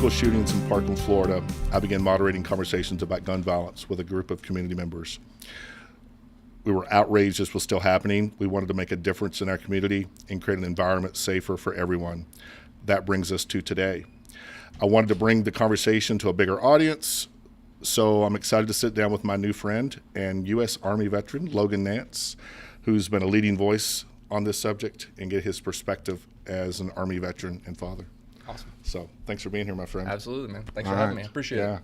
school shootings in Parkland, Florida, I began moderating conversations about gun violence with a group of community members. We were outraged this was still happening. We wanted to make a difference in our community and create an environment safer for everyone. That brings us to today. I wanted to bring the conversation to a bigger audience, so I'm excited to sit down with my new friend and U.S. Army veteran, Logan Nance, who's been a leading voice on this subject, and get his perspective as an Army veteran and father. Awesome. So thanks for being here, my friend. Absolutely, man. Thanks for having me. I appreciate it.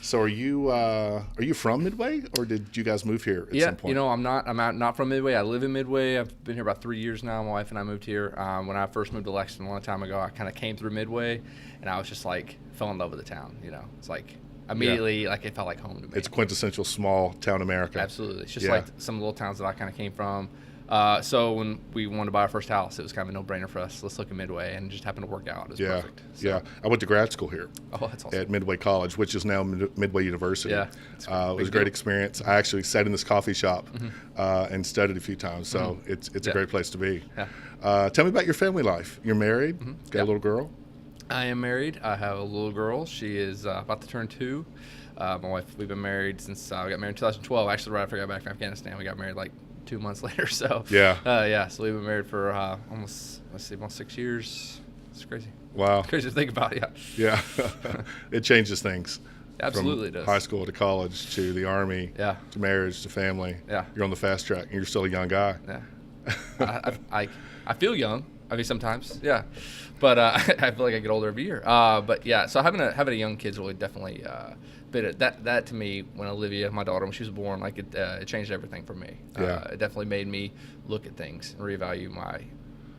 So are you from Midway, or did you guys move here at some point? You know, I'm not from Midway. I live in Midway. I've been here about 3 years now. My wife and I moved here. When I first moved to Lexington a long time ago, I kind of came through Midway, and I was just like, fell in love with the town. You know, it's like immediately, like it felt like home to me. It's quintessential small town America. Absolutely. It's just like some little towns that I kind of came from. So when we wanted to buy our first house, it was kind of a no-brainer for us. Let's look at Midway, and it just happened to work out. It was perfect. So. I went to grad school here. Oh, that's awesome. At Midway College, which is now Midway University. Yeah. It was a great experience. I actually sat in this coffee shop and studied a few times, so it's a great place to be. Yeah. Tell me about your family life. You're married, got a little girl? I am married. I have a little girl. She is about to turn 2. My wife, we've been married since we got married in 2012. Actually, right after I got back from Afghanistan, we got married like 2 months later. So so we've been married for almost 6 years. It's crazy. Wow. It's crazy to think about. Yeah. It changes things. Absolutely, from it does. High school to college to the Army to marriage to family. Yeah. You're on the fast track, and you're still a young guy. Yeah. I feel young. I mean, sometimes, but I feel like I get older every year. But yeah, so having a young kid's really definitely that to me, when Olivia, my daughter, when she was born, like it changed everything for me. It definitely made me look at things and reevaluate my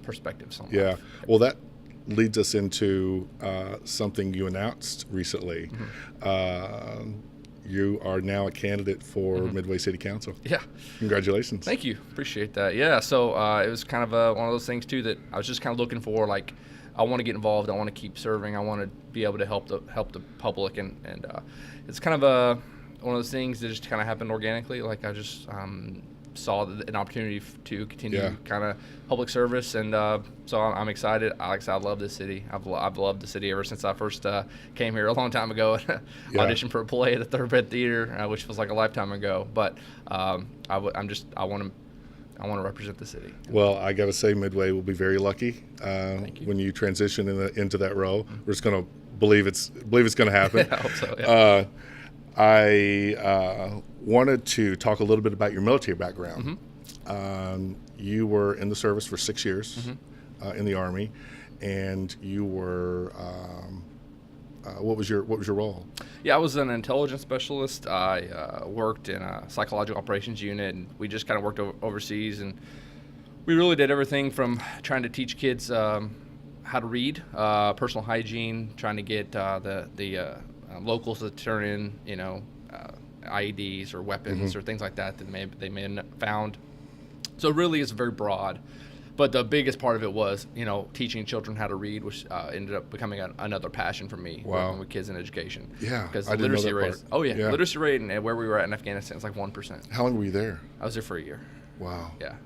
perspectives on life. Well, that leads us into something you announced recently. You are now a candidate for Midway City Council. Yeah. Congratulations. Thank you. Appreciate that. Yeah. So it was kind of one of those things too that I was just kind of looking for. Like, I want to get involved. I want to keep serving. I want to be able to help the public, and it's kind of one of those things that just kind of happened organically. Like, I just saw an opportunity to continue kind of public service, and so I'm excited. I love this city. I've loved the city ever since I first came here a long time ago and auditioned for a play at the Thoroughbred Theater, which was like a lifetime ago. But I want to represent the city. Well, I got to say, Midway will be very lucky when you transition into that role. We're just going to believe it's going to happen. I hope so. Yeah. I wanted to talk a little bit about your military background. You were in the service for 6 years in the Army, and you were what was your role? Yeah, I was an intelligence specialist. I worked in a psychological operations unit, and we just kind of worked overseas, and we really did everything from trying to teach kids how to read, personal hygiene, trying to get the locals to turn in, IEDs or weapons or things like that they may have found. So really, it's very broad. But the biggest part of it was, teaching children how to read, which ended up becoming another passion for me. Working with kids in education. Yeah, because I the didn't literacy know that rate. part. Literacy rate and where we were at in Afghanistan is like 1%. How long were you there? I was there for a year. Wow. Yeah.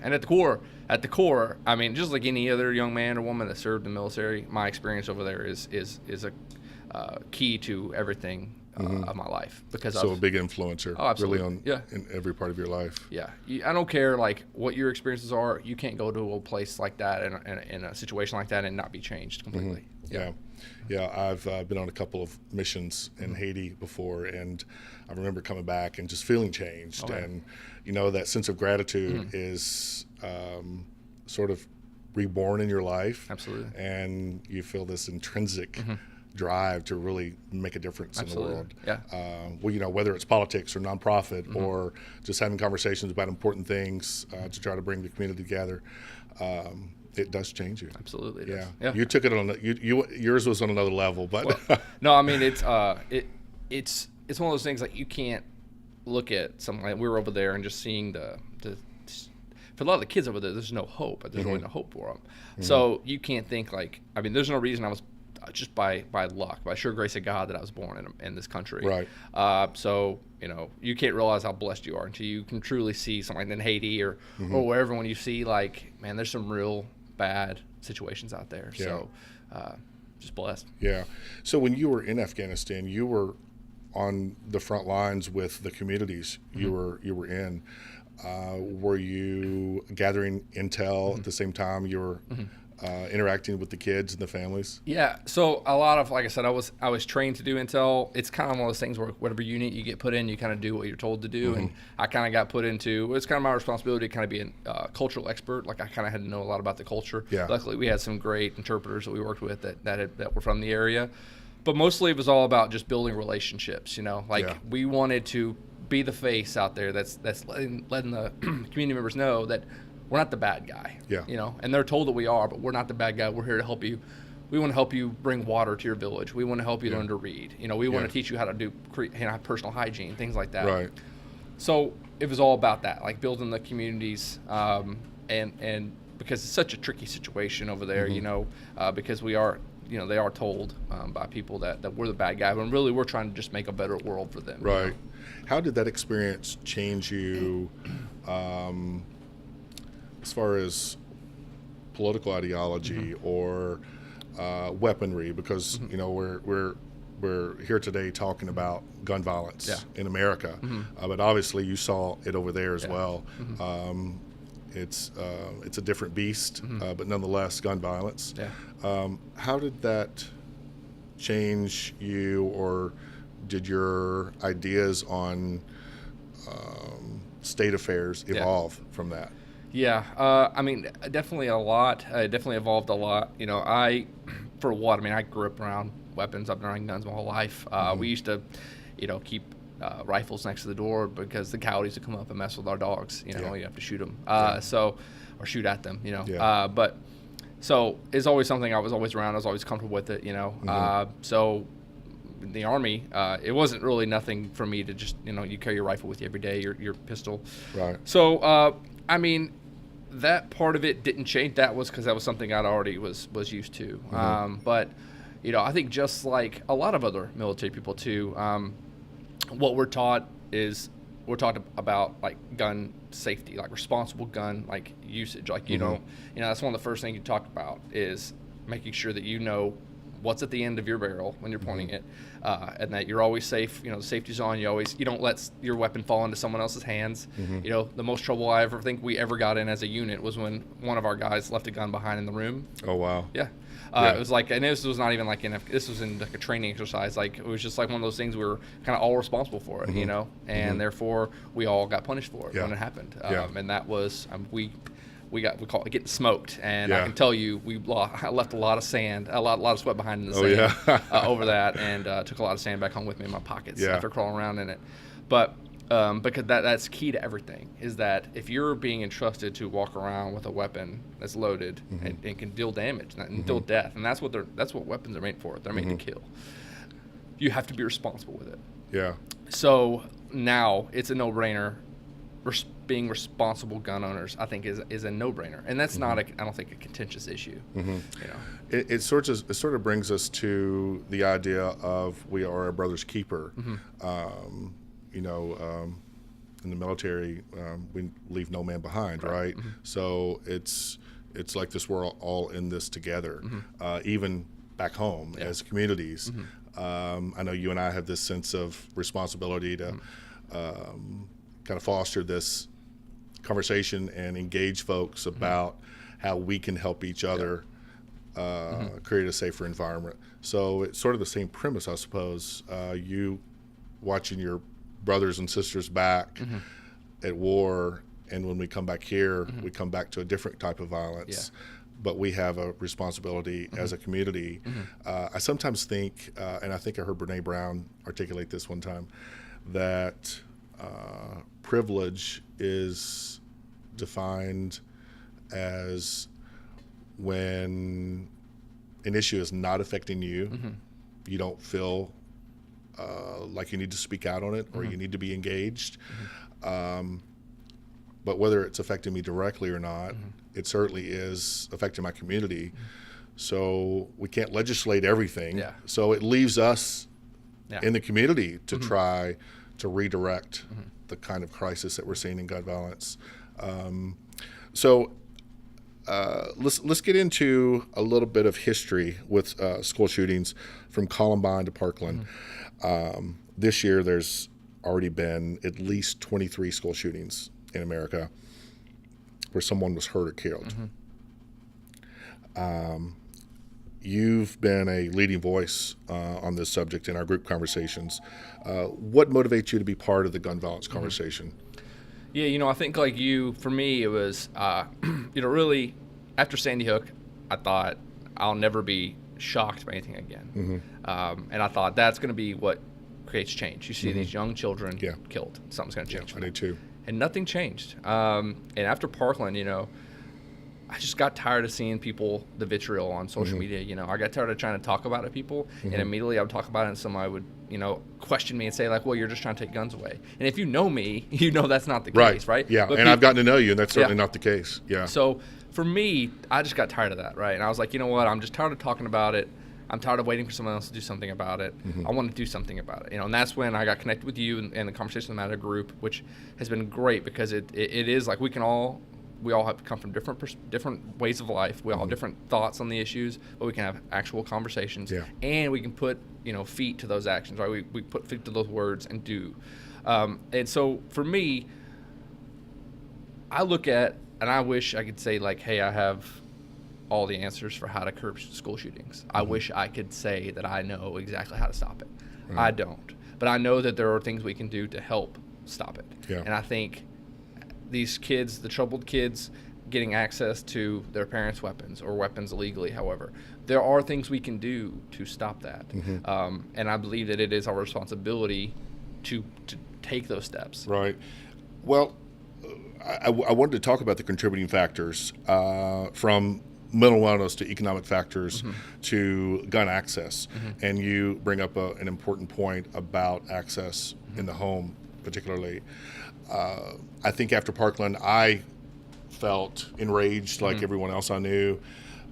And at the core, I mean, just like any other young man or woman that served in the military, my experience over there is a key to everything of my life, because a big influencer. Oh, absolutely. Really in every part of your life. Yeah, I don't care like what your experiences are. You can't go to a place like that in a situation like that and not be changed completely. Yeah. I've been on a couple of missions in Haiti before, and I remember coming back and just feeling changed. And that sense of gratitude is sort of reborn in your life. Absolutely. And you feel this intrinsic drive to really make a difference in the world. Yeah. Whether it's politics or nonprofit or just having conversations about important things to try to bring the community together, it does change you. Absolutely. Yeah. You took it on yours was on another level, but no, I mean it's one of those things like you can't look at something like we were over there and just seeing the for a lot of the kids over there, there's no hope. There's really no hope for them. So you can't think like, I mean, there's no reason I was just by luck, by sheer grace of God, that I was born in this country. Right. So you can't realize how blessed you are until you can truly see something like in Haiti or wherever. When you see like, man, there's some real bad situations out there. So just blessed. Yeah. So when you were in Afghanistan, you were on the front lines with the communities you were in. Were you gathering intel at the same time you were interacting with the kids and the families? Yeah, so a lot of, like I said, I was trained to do intel. It's kind of one of those things where whatever unit you get put in, you kind of do what you're told to do. And I kind of got put into, it's kind of my responsibility to kind of be a cultural expert. Like I kind of had to know a lot about the culture. Yeah. Luckily, we had some great interpreters that we worked with that were from the area. But mostly it was all about just building relationships, like we wanted to be the face out there that's letting the community members know that we're not the bad guy, and they're told that we are, but we're not the bad guy. We're here to help you. We want to help you bring water to your village. We want to help you learn to read. We want to teach you how to do personal hygiene, things like that. Right. So it was all about that, like building the communities, and because it's such a tricky situation over there, because we are, they are told by people that we're the bad guy, when really we're trying to just make a better world for them. Right. How did that experience change you as far as political ideology or weaponry? Because we're here today talking about gun violence in America, but obviously you saw it over there as well. It's a different beast, but nonetheless, gun violence. Yeah. How did that change you, or did your ideas on state affairs evolve from that? Yeah, I mean, definitely a lot. It definitely evolved a lot. I grew up around weapons. I've been around guns my whole life. We used to, keep rifles next to the door because the coyotes would come up and mess with our dogs. You have to shoot them. Or shoot at them. But so it's always something I was always around. I was always comfortable with it. So in the Army, it wasn't really nothing for me to just you carry your rifle with you every day, your pistol. Right. So I mean, that part of it didn't change. That was because that was something I'd already was used to. But I think just like a lot of other military people too, what we're taught about like gun safety, like responsible gun like usage. Like that's one of the first things you talk about is making sure that what's at the end of your barrel when you're pointing it, and that you're always safe. The safety's on. You don't let your weapon fall into someone else's hands. The most trouble I ever think we ever got in as a unit was when one of our guys left a gun behind in the room. Oh wow. Yeah. It was like, and this was not even like this was in like a training exercise. Like it was just like one of those things we were kind of all responsible for it, and therefore we all got punished for it when it happened. And that was we call it getting smoked, and I can tell you I left a lot of sand, a lot of sweat behind in the sand over that, and took a lot of sand back home with me in my pockets after crawling around in it. But because that's key to everything, is that if you're being entrusted to walk around with a weapon that's loaded and can deal damage and deal death, and that's what weapons are made for. They're made to kill. You have to be responsible with it. Yeah. So now it's a no-brainer. Being responsible gun owners, I think, is a no-brainer, and that's not I don't think a contentious issue. It sort of brings us to the idea of we are our brother's keeper. In the military, we leave no man behind, right? So it's like this, we're all in this together. Even back home as communities, I know you and I have this sense of responsibility to kind of foster this conversation and engage folks about how we can help each other create a safer environment. So it's sort of the same premise, I suppose. You watching your brothers and sisters back at war, and when we come back here, we come back to a different type of violence. But we have a responsibility as a community. I sometimes think, and I think I heard Brene Brown articulate this one time, that privilege is defined as when an issue is not affecting you, you don't feel like you need to speak out on it or you need to be engaged. But whether it's affecting me directly or not, it certainly is affecting my community. So we can't legislate everything. So it leaves us in the community to try to redirect the kind of crisis that we're seeing in gun violence. So let's get into a little bit of history with school shootings from Columbine to Parkland. This year, there's already been at least 23 school shootings in America where someone was hurt or killed. You've been a leading voice on this subject in our group conversations. What motivates you to be part of the gun violence conversation? Yeah, I think like you, for me, it was, really after Sandy Hook, I thought I'll never be shocked by anything again. And I thought that's going to be what creates change. You see these young children killed. Something's going to change. I do too. And nothing changed. And after Parkland, I just got tired of seeing people, the vitriol on social media. I got tired of trying to talk about it to people, and immediately I would talk about it, and somebody would, question me and say, like, well, you're just trying to take guns away. And if you know me, you know that's not the case, right? Yeah, but and I've gotten to know you, and that's certainly not the case. Yeah. So for me, I just got tired of that, right? And I was like, you know what? I'm just tired of talking about it. I'm tired of waiting for someone else to do something about it. I want to do something about it, and that's when I got connected with you and the Conversation Matter group, which has been great because it is like we all have come from different ways of life. We all have different thoughts on the issues, but we can have actual conversations, and we can put feet to those actions, right? We put feet to those words and do. And so for me, I look at, and I wish I could say like, hey, I have all the answers for how to curb school shootings. I wish I could say that I know exactly how to stop it. I don't, but I know that there are things we can do to help stop it. And I think these kids, the troubled kids, getting access to their parents' weapons or weapons illegally, however, there are things we can do to stop that. And I believe that it is our responsibility to take those steps. Right. Well, I wanted to talk about the contributing factors from mental wellness to economic factors to gun access. And you bring up an important point about access in the home, particularly. I think after Parkland, I felt enraged like everyone else I knew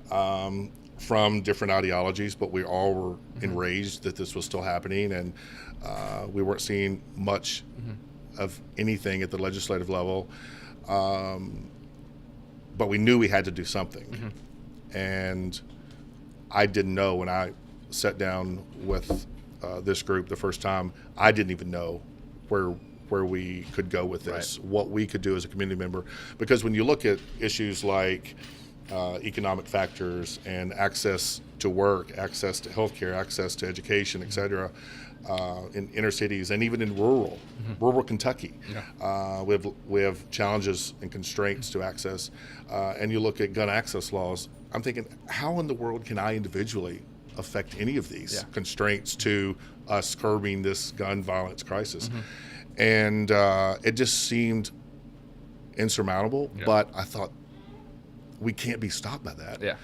from different ideologies, but we all were enraged that this was still happening, and we weren't seeing much of anything at the legislative level. But we knew we had to do something. And I didn't know when I sat down with this group the first time, I didn't even know where we could go with this, what we could do as a community member. Because when you look at issues like economic factors and access to work, access to healthcare, access to education, et cetera, in inner cities and even in rural Kentucky, we have challenges and constraints to access. And you look at gun access laws, I'm thinking, how in the world can I individually affect any of these constraints to us curbing this gun violence crisis? And it just seemed insurmountable, but I thought, we can't be stopped by that.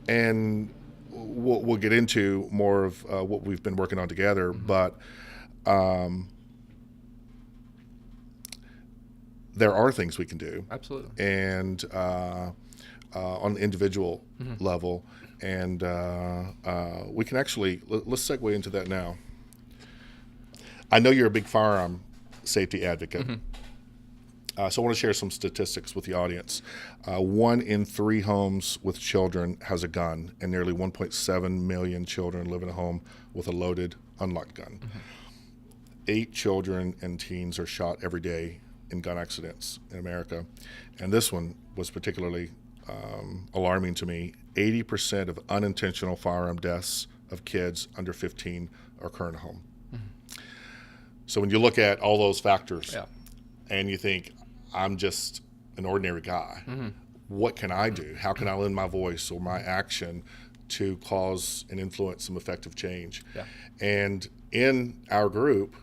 And we'll get into more of what we've been working on together, but there are things we can do. Absolutely. And on the individual level, and we can actually, let's segue into that now. I know you're a big firearm safety advocate. So I want to share some statistics with the audience. 1 in 3 homes with children has a gun, and nearly 1.7 million children live in a home with a loaded, unlocked gun. 8 children and teens are shot every day in gun accidents in America. And this one was particularly alarming to me. 80% of unintentional firearm deaths of kids under 15 occur in a home. So when you look at all those factors and you think, I'm just an ordinary guy, what can I do? How can I lend my voice or my action to cause and influence some effective change? And in our group,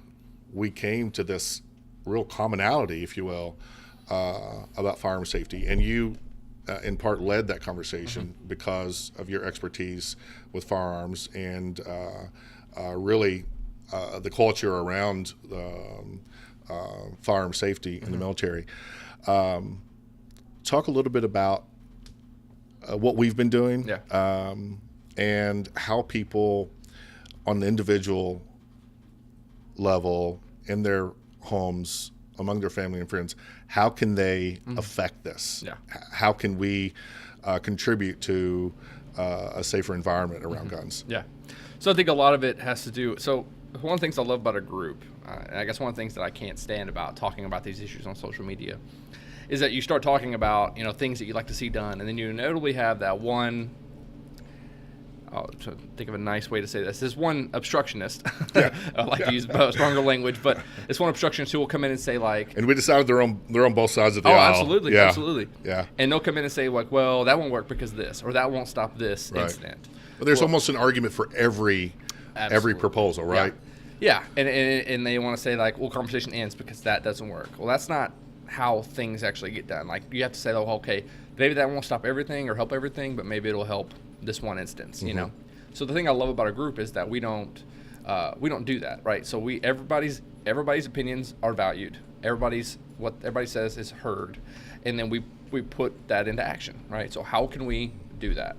we came to this real commonality, if you will, about firearm safety. And you, in part, led that conversation because of your expertise with firearms and really the culture around firearm safety in the military. Talk a little bit about what we've been doing and how people on the individual level in their homes among their family and friends, how can they affect this? Yeah. How can we contribute to a safer environment around guns? Yeah. So I think a lot of it has to do. So one of the things I love about a group, and I guess one of the things that I can't stand about talking about these issues on social media, is that you start talking about things that you'd like to see done, and then you inevitably have that one. I'll try to think of a nice way to say this. There's one obstructionist. Yeah. I like to use stronger language, but it's one obstructionist who will come in and say like. And we decided they're on both sides of the aisle. Absolutely, Yeah. absolutely. Yeah. And they'll come in and say like, well, that won't work because this, or that won't stop this Right. incident. But there's almost an argument for every Absolutely. proposal, right? Yeah, and they want to say like, well, conversation ends because that doesn't work. Well, that's not how things actually get done. Like you have to say, oh, okay, maybe that won't stop everything or help everything, but maybe it'll help this one instance. So the thing I love about a group is that we don't do that, right? So everybody's opinions are valued. What everybody says is heard, and then we put that into action, right? So how can we do that?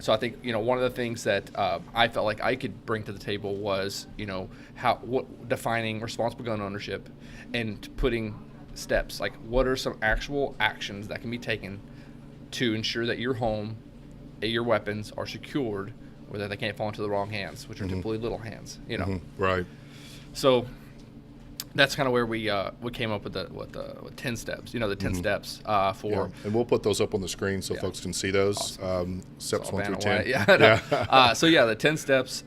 So I think one of the things that I felt like I could bring to the table was defining responsible gun ownership and putting steps, like what are some actual actions that can be taken to ensure that your home, your weapons are secured, or that they can't fall into the wrong hands, which are typically little hands. Right. So that's kind of where we came up with the 10 steps. The 10 steps for. Yeah. And we'll put those up on the screen so folks can see those. Awesome. Steps 1 through 10. Away. Yeah. So the 10 steps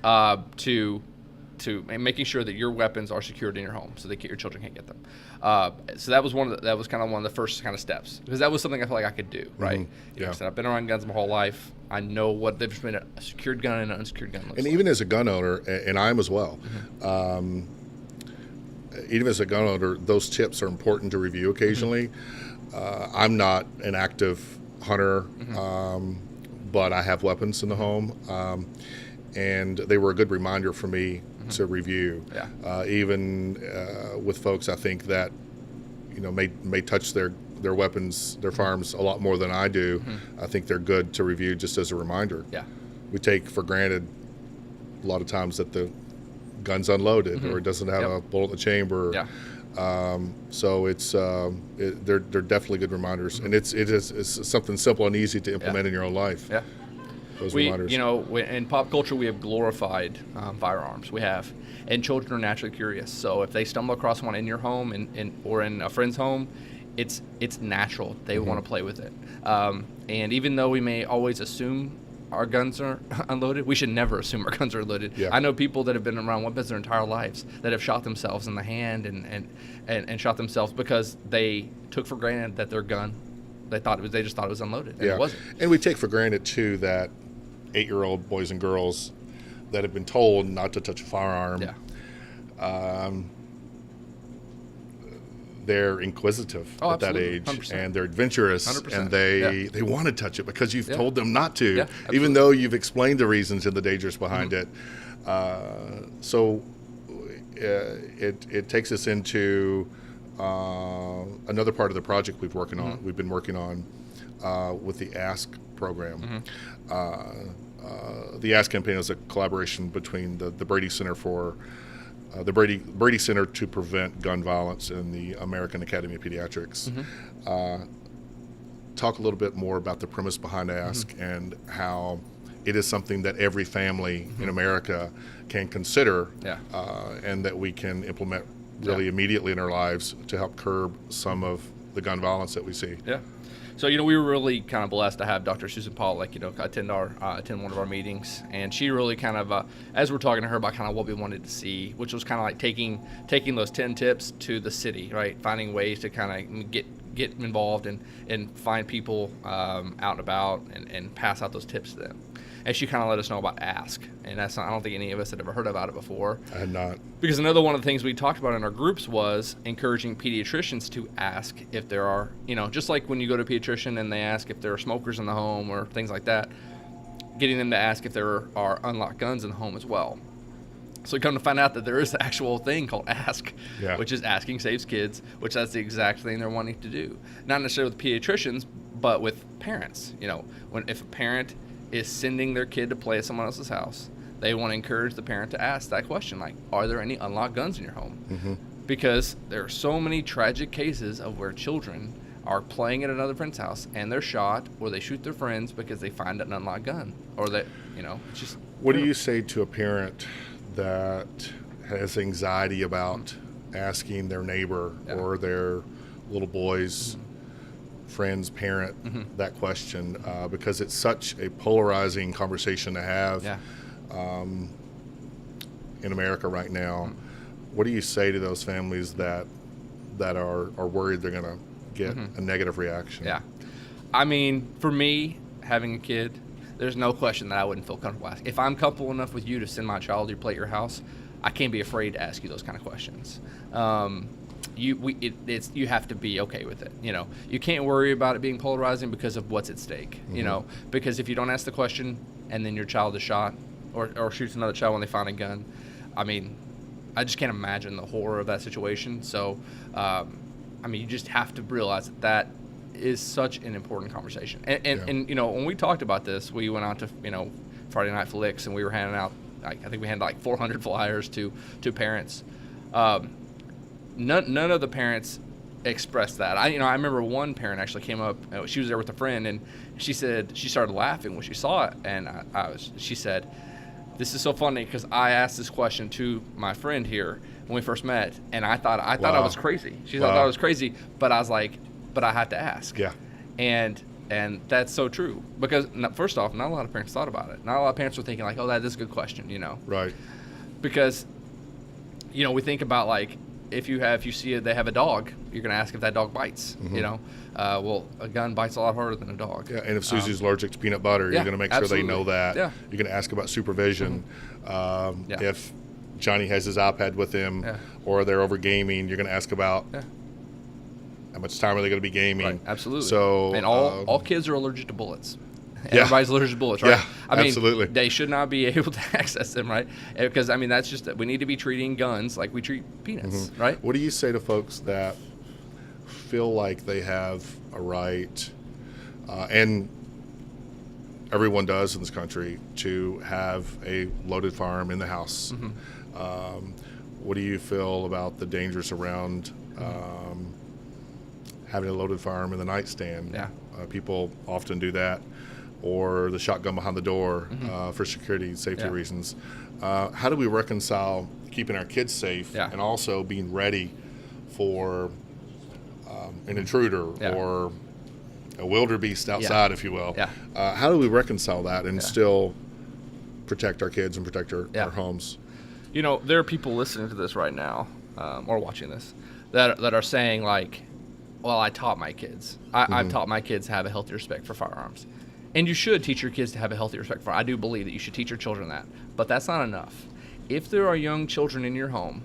to making sure that your weapons are secured in your home, so your children can't get them. So that was kind of one of the first kind of steps, because that was something I felt like I could do. Right. Yeah. I've been around guns my whole life. I know what the difference between a secured gun and an unsecured gun looks And like. even as a gun owner, and I am as well. Even as a gun owner, those tips are important to review occasionally. I'm not an active hunter, but I have weapons in the home, and they were a good reminder for me to review. Yeah. Even with folks, I think that may touch their weapons, their firearms a lot more than I do. I think they're good to review just as a reminder. Yeah. We take for granted a lot of times that the gun's unloaded or it doesn't have a bullet in the chamber. Yeah. So it's they're definitely good reminders, and it's something simple and easy to implement in your own life. Yeah. Those We, reminders. in pop culture, we have glorified firearms. We have, and children are naturally curious. So if they stumble across one in your home or in a friend's home, it's natural. They want to play with it. And even though we may always assume our guns are unloaded, we should never assume our guns are loaded. Yeah. I know people that have been around weapons their entire lives that have shot themselves in the hand and shot themselves because they took for granted that their gun, they just thought it was unloaded, and it wasn't. And we take for granted too that 8-year-old boys and girls that have been told not to touch a firearm. Yeah. They're inquisitive at that age, 100%. and they're adventurous, 100%. and they want to touch it because you've told them not to, Yeah, even absolutely. though you've explained the reasons and the dangers behind it. So it takes us into another part of the project we've been working on with the Ask program. The Ask campaign is a collaboration between the Brady Center for the Brady Center to Prevent Gun Violence and the American Academy of Pediatrics. Talk a little bit more about the premise behind Ask and how it is something that every family in America can consider, and that we can implement really immediately in our lives to help curb some of the gun violence that we see. Yeah. So, we were really kind of blessed to have Dr. Susan Pollack, attend one of our meetings. And she really kind of, as we're talking to her about kind of what we wanted to see, which was kind of like taking those 10 tips to the city, right? Finding ways to kind of get involved and find people out and about and pass out those tips to them. And she kind of let us know about Ask. And I don't think any of us had ever heard about it before. I had not. Because another one of the things we talked about in our groups was encouraging pediatricians to ask if there are, just like when you go to a pediatrician and they ask if there are smokers in the home or things like that, getting them to ask if there are unlocked guns in the home as well. So we come to find out that there is an actual thing called Ask, which is Asking Saves Kids, which that's the exact thing they're wanting to do. Not necessarily with pediatricians, but with parents. If a parent is sending their kid to play at someone else's house, they want to encourage the parent to ask that question, like, are there any unlocked guns in your home? because there are so many tragic cases of where children are playing at another friend's house and they're shot, or they shoot their friends because they find an unlocked gun, or that, it's just. What do you say to a parent that has anxiety about asking their neighbor or their little boy's friend's parent that question, because it's such a polarizing conversation to have in America right now? What do you say to those families that are worried they're going to get a negative reaction? Yeah. I mean, for me, having a kid, there's no question that I wouldn't feel comfortable asking. If I'm comfortable enough with you to send my child to play at your house, I can't be afraid to ask you those kind of questions. You have to be okay with it. You can't worry about it being polarizing because of what's at stake. Because if you don't ask the question and then your child is shot or shoots another child when they find a gun, I mean, I just can't imagine the horror of that situation. So, you just have to realize that is such an important conversation. And when we talked about this, we went out to Friday Night Flicks, and we were handing out. I think we handed like 400 flyers to parents. None of the parents expressed that. I remember one parent actually came up. She was there with a friend, and she said she started laughing when she saw it, and she said, "This is so funny because I asked this question to my friend here when we first met, and I thought I was crazy." She thought I was crazy, but I was like, "But I had to ask." Yeah. And that's so true, because first off, not a lot of parents thought about it. Not a lot of parents were thinking like, "Oh, that is a good question," Right. Because, we think about like, if you see they have a dog, you're going to ask if that dog bites. Well, a gun bites a lot harder than a dog. Yeah, and if Susie's allergic to peanut butter, you're going to make sure they know that. Yeah. You're going to ask about supervision. If Johnny has his iPad with him, or they're over gaming, you're going to ask about how much time are they going to be gaming. Right. Absolutely. So, and all kids are allergic to bullets. Everybody's allergic to bullets, right? Yeah, absolutely. They should not be able to access them, right? Because, that's just, we need to be treating guns like we treat peanuts, right? What do you say to folks that feel like they have a right, and everyone does in this country, to have a loaded firearm in the house? What do you feel about the dangers around having a loaded firearm in the nightstand? Yeah. People often do that, or the shotgun behind the door for security and safety reasons. How do we reconcile keeping our kids safe and also being ready for an intruder or a wildebeest outside, if you will? How do we reconcile that and still protect our kids and protect our homes? There are people listening to this right now, or watching this, that are saying like, well, I taught my kids. I've taught my kids to have a healthy respect for firearms. And you should teach your kids to have a healthy respect for. I do believe that you should teach your children that. But that's not enough. If there are young children in your home,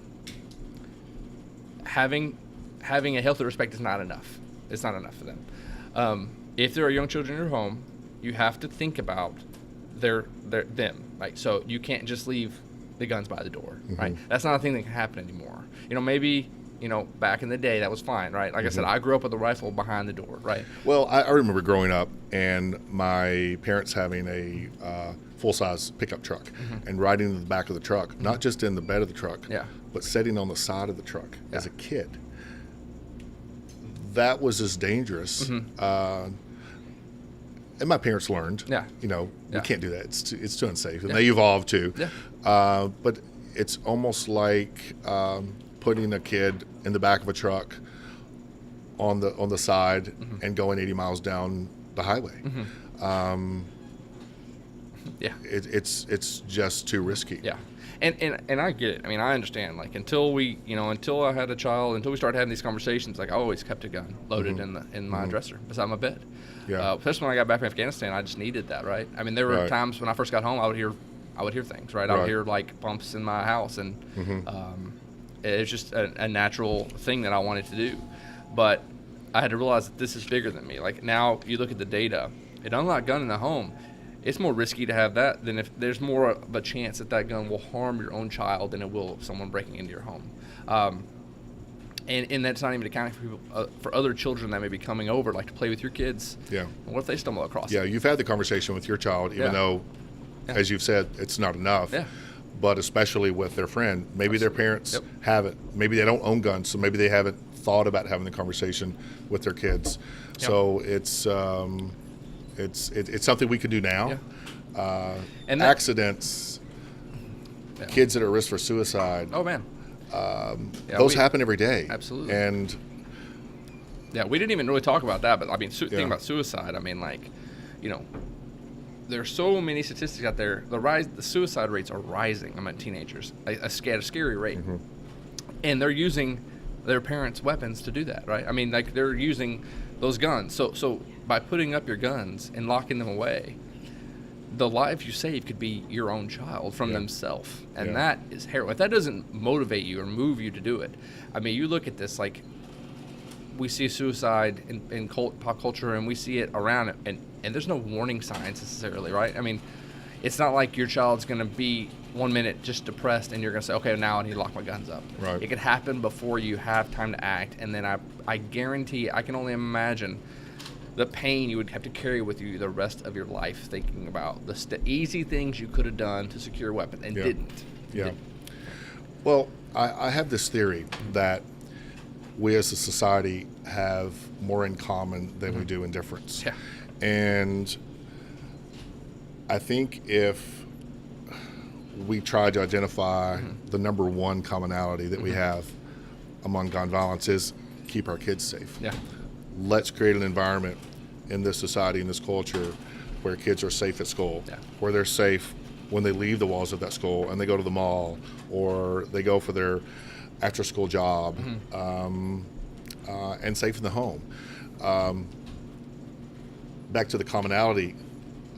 having a healthy respect is not enough. It's not enough for them. If there are young children in your home, you have to think about them. Right? So you can't just leave the guns by the door. Right? That's not a thing that can happen anymore. Maybe back in the day, that was fine, right? Like I said, I grew up with a rifle behind the door, right? Well, I remember growing up and my parents having a full-size pickup truck and riding in the back of the truck, not just in the bed of the truck, but sitting on the side of the truck as a kid. That was as dangerous. And my parents learned, we can't do that. It's too unsafe. And they evolved too. But it's almost like putting a kid in the back of a truck on the side and going 80 miles down the highway. It's just too risky. Yeah. And I get it. I understand. Like until I had a child, until we started having these conversations, like I always kept a gun loaded in my dresser beside my bed. Yeah. Especially when I got back from Afghanistan, I just needed that, right? There were times when I first got home, I would hear things, right? I would hear like bumps in my house, and it was just a natural thing that I wanted to do. But I had to realize that this is bigger than me. Like now you look at the data, an unlocked gun in the home, it's more risky to have that than if there's more of a chance that gun will harm your own child than it will someone breaking into your home. And that's not even accounting for people, for other children that may be coming over, like to play with your kids. Yeah. What if they stumble across it? Yeah, you've had the conversation with your child, even though, as you've said, it's not enough. Yeah. but especially with their friend. Maybe their parents Yep. have it. Maybe they don't own guns, so maybe they haven't thought about having the conversation with their kids. Yep. So it's something we could do now. Yeah. And that- Accidents, Yeah. kids that are at risk for suicide, Oh man. those happen every day. Absolutely. And Yeah, we didn't even really talk about that, but I mean, Yeah. thinking about suicide, I mean, like, there's so many statistics out there. The suicide rates are rising among teenagers, a scary rate, and they're using their parents' weapons to do that, right? I mean, like they're using those guns. So by putting up your guns and locking them away, the life you save could be your own child from themselves, and that is heroin. If that doesn't motivate you or move you to do it, I mean, you look at this like. We see suicide in pop culture, and we see it around it, and there's no warning signs necessarily, right? I mean, it's not like your child's going to be 1 minute just depressed, and you're going to say, okay, now I need to lock my guns up. Right. It could happen before you have time to act, and then I guarantee, I can only imagine the pain you would have to carry with you the rest of your life, thinking about the easy things you could have done to secure a weapon and didn't. Yeah. Well, I have this theory that we as a society have more in common than we do in difference. Yeah. And I think if we try to identify the number one commonality that we have among gun violence is keep our kids safe. Yeah. Let's create an environment in this society, in this culture, where kids are safe at school, where they're safe when they leave the walls of that school and they go to the mall or they go for their after-school job, and safe in the home. Back to the commonality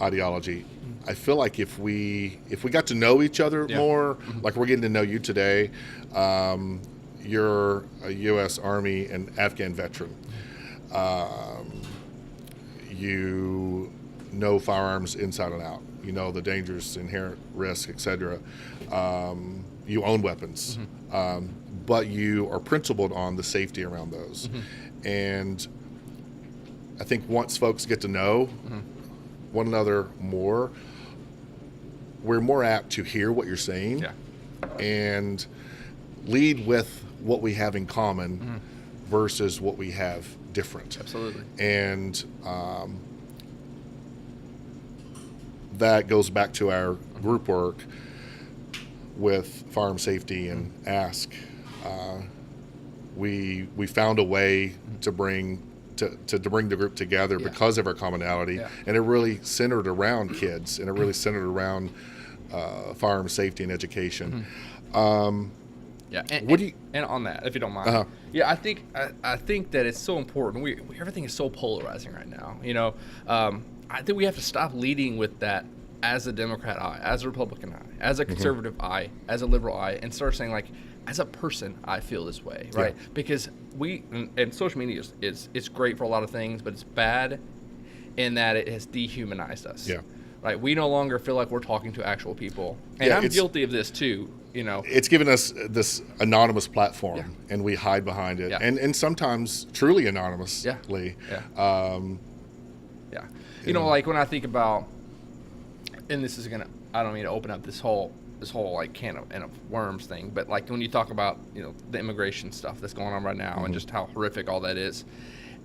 ideology, I feel like if we got to know each other more, like we're getting to know you today, you're a U.S. Army and Afghan veteran. You know firearms inside and out. You know the dangers, inherent risk, etc. You own weapons. But you are principled on the safety around those. And I think once folks get to know one another more, we're more apt to hear what you're saying and lead with what we have in common versus what we have different. Absolutely. And that goes back to our group work with firearm safety and ASK. We found a way to bring the group together because of our commonality, and it really centered around kids, and it really centered around firearm safety and education. And on that, if you don't mind, I think that it's so important. Everything is so polarizing right now. I think we have to stop leading with that as a Democrat eye, as a Republican eye, as a conservative eye, as a liberal eye, and start saying like, as a person, I feel this way, right? Because and social media is great for a lot of things, but it's bad in that it has dehumanized us. Yeah. Right? We no longer feel like we're talking to actual people. And I'm guilty of this too, It's given us this anonymous platform, and we hide behind it. And sometimes truly anonymously. Like when I think about, and this is I don't mean to open up this whole like can of worms thing, but like when you talk about the immigration stuff that's going on right now and just how horrific all that is,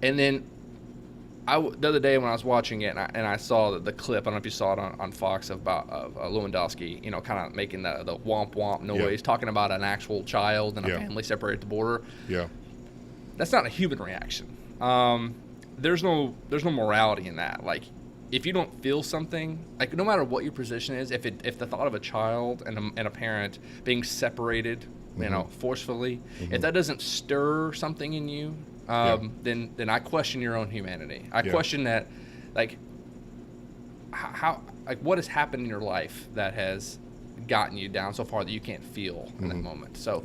and then the other day when I was watching it and I saw the clip, I don't know if you saw it on Fox of Lewandowski, kind of making the womp womp noise, talking about an actual child and a family separated at the border. That's not a human reaction. There's no morality in that. Like, if you don't feel something, like no matter what your position is, if the thought of a child and a parent being separated, forcefully, if that doesn't stir something in you, then I question your own humanity. I question that, like, how what has happened in your life that has gotten you down so far that you can't feel in that moment. So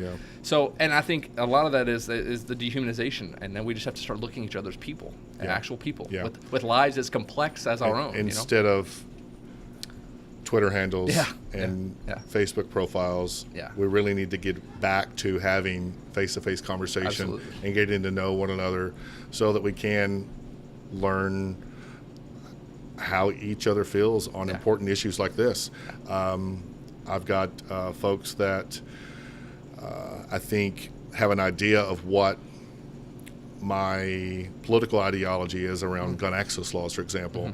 and I think a lot of that is the dehumanization, and then we just have to start looking at each other as people, actual people with lives as complex as our own. Instead of Twitter handles and Facebook profiles, we really need to get back to having face-to-face conversation and getting to know one another so that we can learn how each other feels on important issues like this. I've got folks that I think have an idea of what my political ideology is around gun access laws, for example,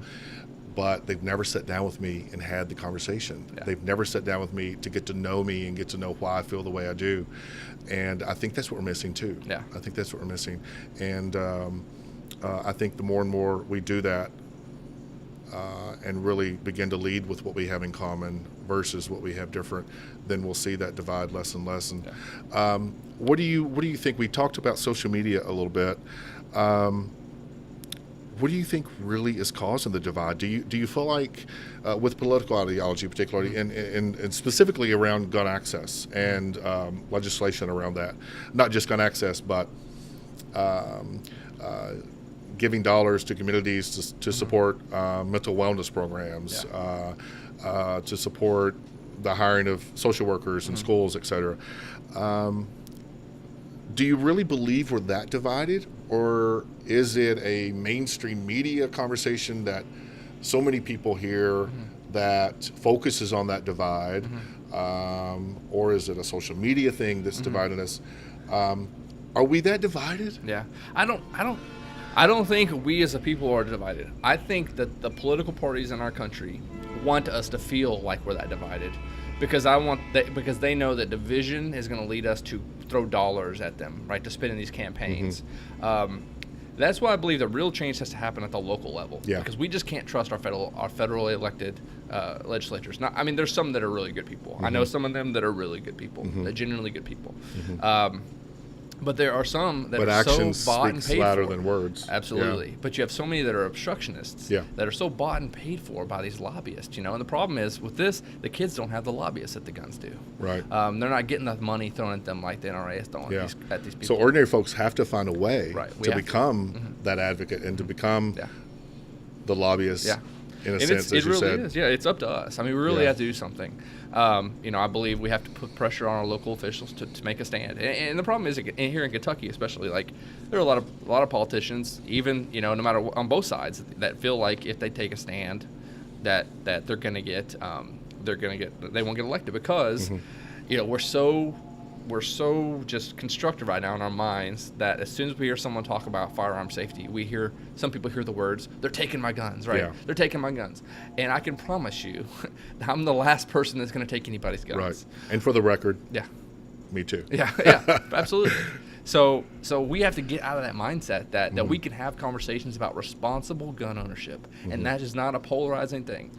but they've never sat down with me and had the conversation. Yeah. They've never sat down with me to get to know me and get to know why I feel the way I do. And I think that's what we're missing too. Yeah. I think that's what we're missing. And I think the more and more we do that and really begin to lead with what we have in common versus what we have different, then we'll see that divide less and less. And what do you think? We talked about social media a little bit. What do you think really is causing the divide? Do you feel like with political ideology, particularly and specifically around gun access and legislation around that, not just gun access, but giving dollars to communities to support mental wellness programs, to support the hiring of social workers in schools, et cetera. Do you really believe we're that divided, or is it a mainstream media conversation that so many people hear that focuses on that divide, or is it a social media thing that's dividing us? Are we that divided? Yeah, I don't think we as a people are divided. I think that the political parties in our country want us to feel like we're that divided, because because they know that division is going to lead us to throw dollars at them, right, to spend in these campaigns. That's why I believe the real change has to happen at the local level. Yeah. Because we just can't trust our federally elected legislators. I mean, there's some that are really good people. I know some of them that are really good people, that genuinely good people. But there are some that are actions so bought and speaks paid louder for. than words. Absolutely. Yeah. But you have so many that are obstructionists that are so bought and paid for by these lobbyists, And the problem is with this, the kids don't have the lobbyists that the guns do. Right. They're not getting the money thrown at them like the NRA is throwing at these people. So ordinary folks have to find a way to have become that advocate and to become the lobbyist. Yeah. In a And sense, as you really said. is. Yeah, it's up to us. I mean, we really have to do something. I believe we have to put pressure on our local officials to make a stand. And the problem is, here in Kentucky especially, like, there are a lot of politicians, even, no matter on both sides, that feel like if they take a stand, that they're going to get they won't get elected because, we're so just constructed right now in our minds that as soon as we hear someone talk about firearm safety, some people hear the words, they're taking my guns, right? Yeah. They're taking my guns. And I can promise you, I'm the last person that's going to take anybody's guns. Right. And for the record, Yeah. me too. Yeah, absolutely. So we have to get out of that mindset that we can have conversations about responsible gun ownership. And that is not a polarizing thing.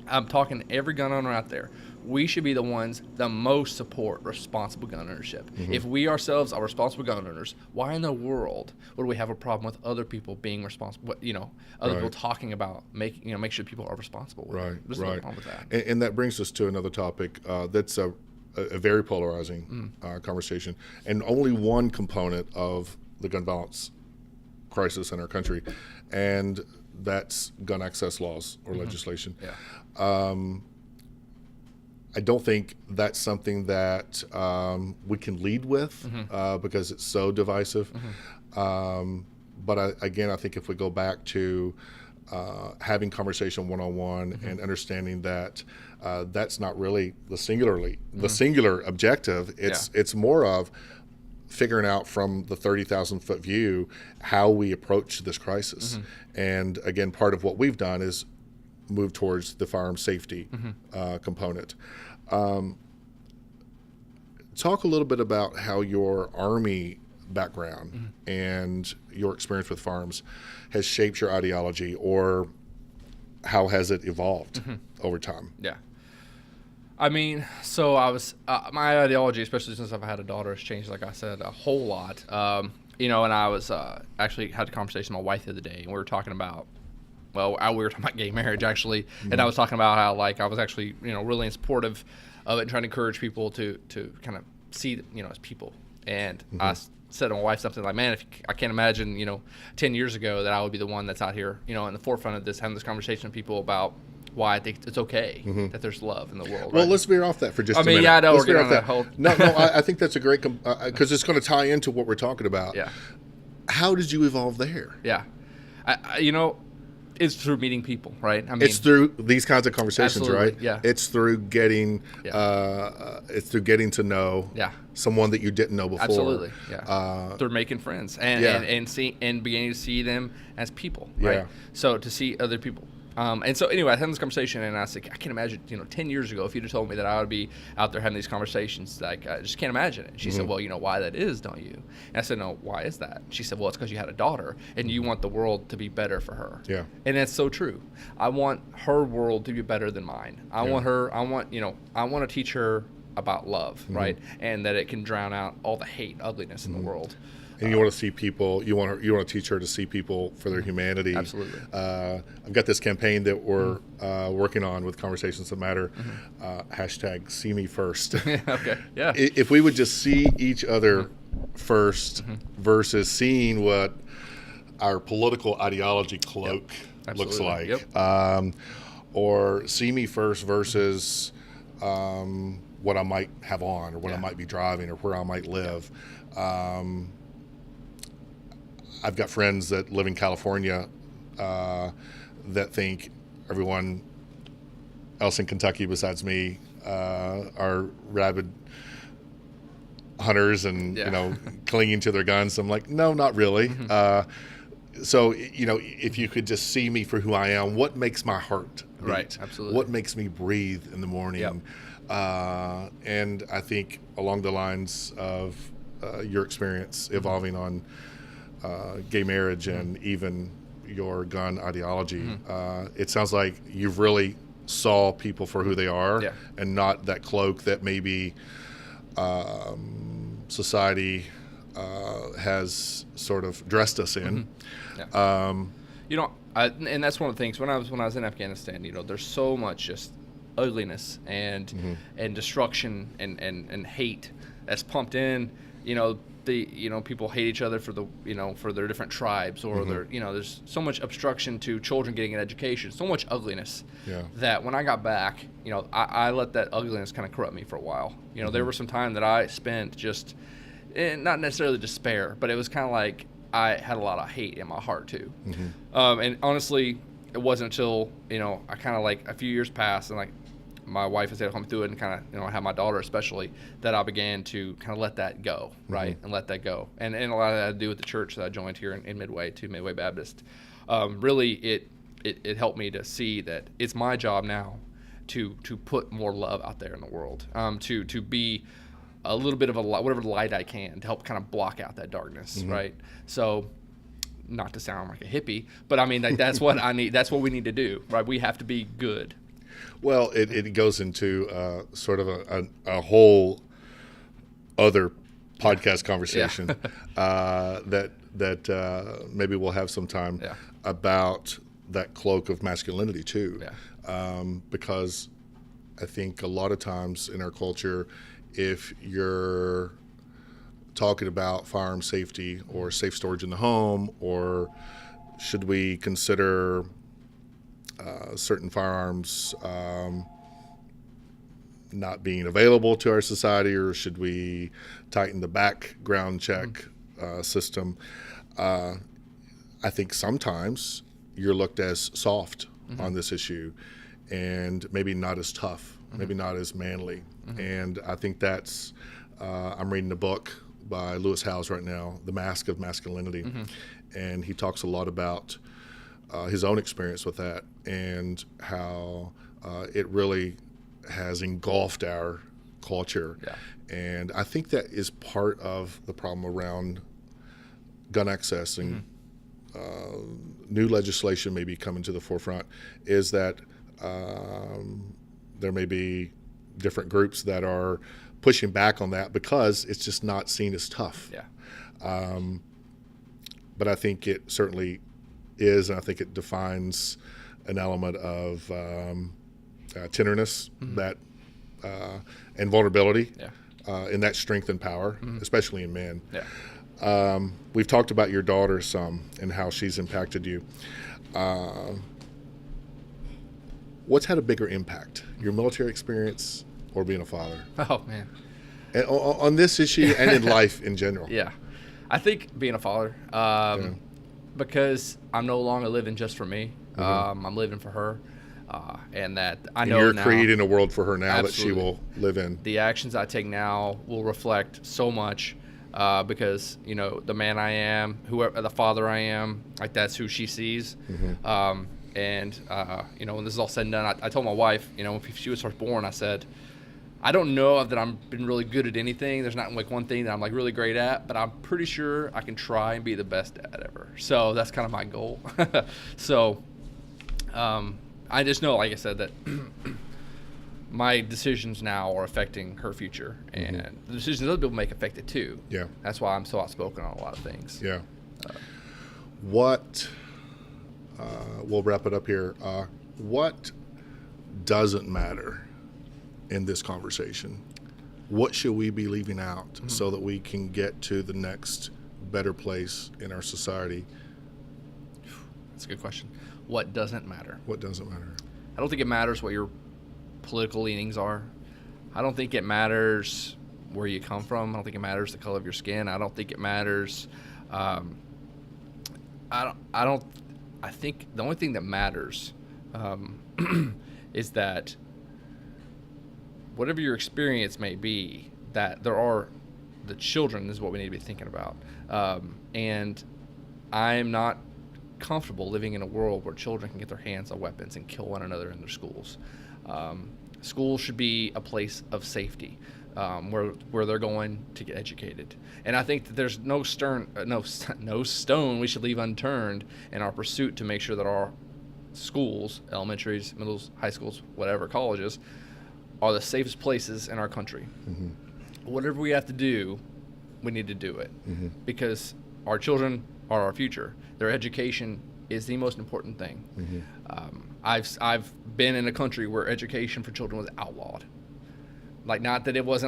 I'm talking to every gun owner out there. We should be the ones that most support responsible gun ownership. If we ourselves are responsible gun owners, why in the world would we have a problem with other people being responsible? Other people talking about make sure people are responsible. Right. There's no problem with that. And that brings us to another topic that's a very polarizing conversation, and only one component of the gun violence crisis in our country, and that's gun access laws or legislation. Yeah. I don't think that's something that we can lead with because it's so divisive. But I think if we go back to having conversation one-on-one and understanding that that's not really the singular objective. It's more of figuring out from the 30,000 foot view how we approach this crisis. And again, part of what we've done is move towards the firearm safety component. Talk a little bit about how your Army background and your experience with firearms has shaped your ideology, or how has it evolved over time? Yeah. I mean, so I was my ideology, especially since I've had a daughter, has changed, like I said, a whole lot. And I was actually had a conversation with my wife the other day, and we were talking about, we were talking about gay marriage, actually, and I was talking about how, like, I was actually, really supportive of it and trying to encourage people to kind of see, as people. And I said to my wife something like, man, I can't imagine, 10 years ago that I would be the one that's out here, in the forefront of this, having this conversation with people about why I think it's okay that there's love in the world. Well, right? let's veer off that for just a minute. Yeah, I know Let's we're veer getting off on that whole... No, I think that's a great, because it's going to tie into what we're talking about. Yeah. How did you evolve there? Yeah. It's through meeting people, right? I mean, It's through these kinds of conversations, Absolutely, right? yeah. It's through getting, Yeah. it's through getting to know Yeah. someone that you didn't know before. Absolutely, yeah. They're making friends and, Yeah. and beginning to see them as people, Yeah. right? So to see other people. And so anyway, I had this conversation, and I was like, I can't imagine, 10 years ago, if you'd have told me that I would be out there having these conversations, like, I just can't imagine it. She said, well, you know why that is, don't you? And I said, no, why is that? She said, well, it's because you had a daughter, and you want the world to be better for her. Yeah. And that's so true. I want her world to be better than mine. I want to teach her about love, right? And that it can drown out all the hate, ugliness in the world. And you want to see people. You want to teach her to see people for their humanity. Absolutely. I've got this campaign that we're working on with Conversations That Matter. Hashtag See Me First. Okay. Yeah. If we would just see each other first versus seeing what our political ideology cloak looks Absolutely. like, or see me first versus what I might have on, or what I might be driving, or where I might live. I've got friends that live in California that think everyone else in Kentucky besides me are rabid hunters and clinging to their guns. I'm like, no, not really. So if you could just see me for who I am, what makes my heart beat? Right, absolutely. What makes me breathe in the morning? Yep. And I think along the lines of your experience evolving on gay marriage and even your gun ideology, it sounds like you've really saw people for who they are and not that cloak that maybe society has sort of dressed us in. And that's one of the things when I was in Afghanistan, there's so much just ugliness and destruction and hate that's pumped in. People hate each other for for their different tribes, or there's so much obstruction to children getting an education, so much ugliness that when I got back, I let that ugliness kind of corrupt me for a while. There was some time that I spent just not necessarily despair, but it was kind of like I had a lot of hate in my heart too. And honestly, it wasn't until I kind of like a few years passed and like my wife has helped me through it, and kind of I have my daughter especially, that I began to kind of let that go, right, and let that go. And a lot of that had to do with the church that I joined here in Midway Baptist. Really, it helped me to see that it's my job now to put more love out there in the world, to be a little bit of whatever light I can to help kind of block out that darkness, right? So, not to sound like a hippie, but I mean that's what I need. That's what we need to do, right? We have to be good. Well, it goes into sort of a whole other podcast conversation that maybe we'll have some time about that cloak of masculinity too, because I think a lot of times in our culture, if you're talking about firearm safety or safe storage in the home, or should we consider certain firearms not being available to our society, or should we tighten the background check system? I think sometimes you're looked as soft on this issue, and maybe not as tough, maybe not as manly. And I think that's I'm reading a book by Lewis Howes right now, The Mask of Masculinity, and he talks a lot about his own experience with that and how it really has engulfed our culture. And I think that is part of the problem around gun access and new legislation maybe coming to the forefront, is that there may be different groups that are pushing back on that because it's just not seen as tough. But I think it certainly is, and I think it defines an element of tenderness that and vulnerability, and that strength and power, especially in men. We've talked about your daughter some and how she's impacted you. What's had a bigger impact, your military experience or being a father? Oh, man. And on this issue and in life in general? I think being a father, because I'm no longer living just for me. I'm living for her, and that I And know you're now creating a world for her now that she Absolutely. will live in. the actions I take now will reflect so much, because the man I am, whoever the father I am, like that's who she sees. And when this is all said and done, I told my wife, when she was first born, I said, I don't know that I've been really good at anything. There's not like one thing that I'm like really great at, but I'm pretty sure I can try and be the best at ever. So that's kind of my goal. So I just know, like I said, that my decisions now are affecting her future, and the decisions other people make affect it too. Yeah. That's why I'm so outspoken on a lot of things. Yeah. What, we'll wrap it up here. What doesn't matter in this conversation? What should we be leaving out so that we can get to the next better place in our society? That's a good question. What doesn't matter? What doesn't matter? I don't think it matters what your political leanings are. I don't think it matters where you come from. I don't think it matters the color of your skin. I don't think it matters. I think the only thing that matters is that whatever your experience may be, that there are the children is what we need to be thinking about. And I'm not comfortable living in a world where children can get their hands on weapons and kill one another in their schools. Schools should be a place of safety, where they're going to get educated. And I think that there's no stone we should leave unturned in our pursuit to make sure that our schools, elementaries, middles, high schools, whatever, colleges, are the safest places in our country. Whatever we have to do, we need to do it, because our children are our future. Their education is the most important thing. I've been in a country where education for children was outlawed. Like, not that it was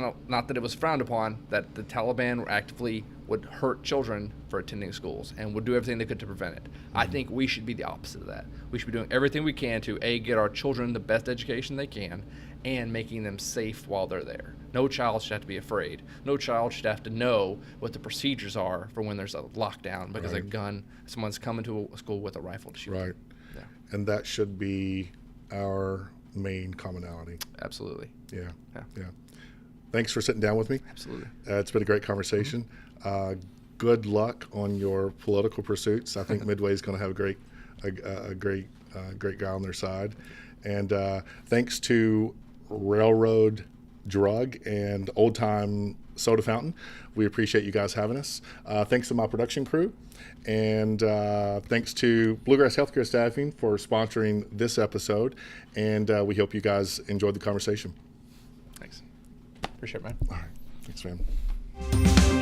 frowned upon, that the Taliban actively would hurt children for attending schools and would do everything they could to prevent it. I think we should be the opposite of that. We should be doing everything we can to get our children the best education they can, and making them safe while they're there. No child should have to be afraid. No child should have to know what the procedures are for when there's a lockdown because someone's coming to a school with a rifle to shoot. Right. Yeah. And that should be our main commonality. Absolutely. Yeah. Yeah. Thanks for sitting down with me. Absolutely. It's been a great conversation. Good luck on your political pursuits. I think Midway is going to have a great guy on their side. And thanks to Railroad Drug and Old Time Soda Fountain, we appreciate you guys having us. Thanks to my production crew, and thanks to Bluegrass Healthcare Staffing for sponsoring this episode. And we hope you guys enjoyed the conversation. Thanks. Appreciate it, man. All right. Thanks, man.